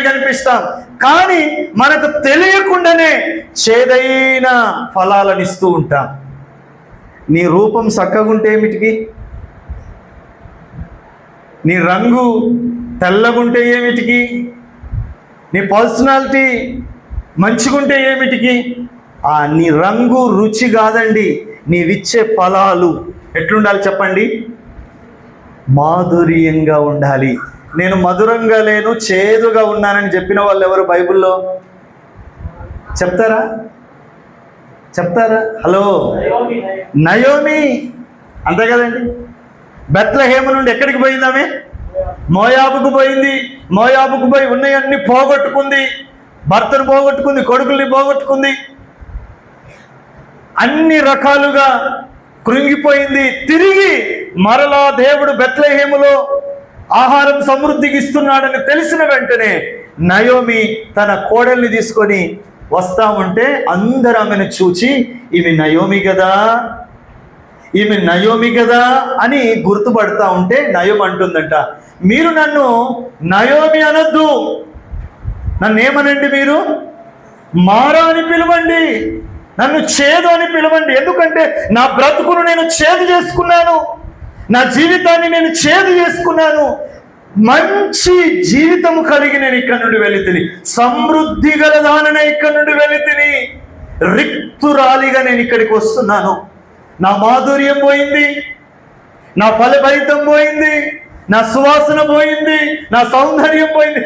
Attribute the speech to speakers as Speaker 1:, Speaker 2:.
Speaker 1: కనిపిస్తాం, కానీ మనకు తెలియకుండానే చేదైన ఫలాలను ఇస్తూ ఉంటాం. నీ రూపం చక్కగుంటే ఏమిటికి, నీ రంగు తెల్లగుంటే ఏమిటికి, నీ పర్సనాలిటీ మంచిగుంటే ఏమిటికి? నీ రంగు రుచి కాదండి, నీవిచ్చే ఫలాలు ఎట్లుండాలి చెప్పండి? మాధుర్యంగా ఉండాలి. నేను మధురంగా లేను, చేదుగా ఉన్నానని చెప్పిన వాళ్ళు ఎవరు బైబిల్లో? చెప్తారా? హలో, నయోమి అంతే కదండి. బెత్లెహేము నుండి ఎక్కడికి పోయింది ఆమె? మోయాబుకు పోయింది. మోయాబుకు పోయి ఉన్నాయన్నీ పోగొట్టుకుంది. భర్తను పోగొట్టుకుంది, కొడుకుల్ని పోగొట్టుకుంది, అన్ని రకాలుగా కృంగిపోయింది. తిరిగి మరలా దేవుడు బెత్లెహేములో ఆహారం సమృద్ధికి ఇస్తున్నాడని తెలిసిన వెంటనే నయోమి తన కోడల్ని తీసుకొని వస్తా ఉంటే అందరూ ఆమెను చూచి ఈమె నయోమి కదా అని గుర్తుపడతా ఉంటే నయోమి అంటుందంట, మీరు నన్ను నయోమి అనొద్దు, నన్ను ఏమనండి, మీరు మారా అని పిలవండి, నన్ను చేదు అని పిలవండి. ఎందుకంటే నా బ్రతుకును నేను చేదు చేసుకున్నాను, నా జీవితాన్ని నేను చేదు చేసుకున్నాను. మంచి జీవితము కలిగి నేను ఇక్కడ నుండి వెళ్ళితిని, సమృద్ధి గల దాననే ఇక్కడ నుండి వెళ్ళితిని, రిక్తురాలిగా నేను ఇక్కడికి వస్తున్నాను. నా మాధుర్యం పోయింది, నా ఫలభరితం పోయింది, నా సువాసన పోయింది, నా సౌందర్యం పోయింది.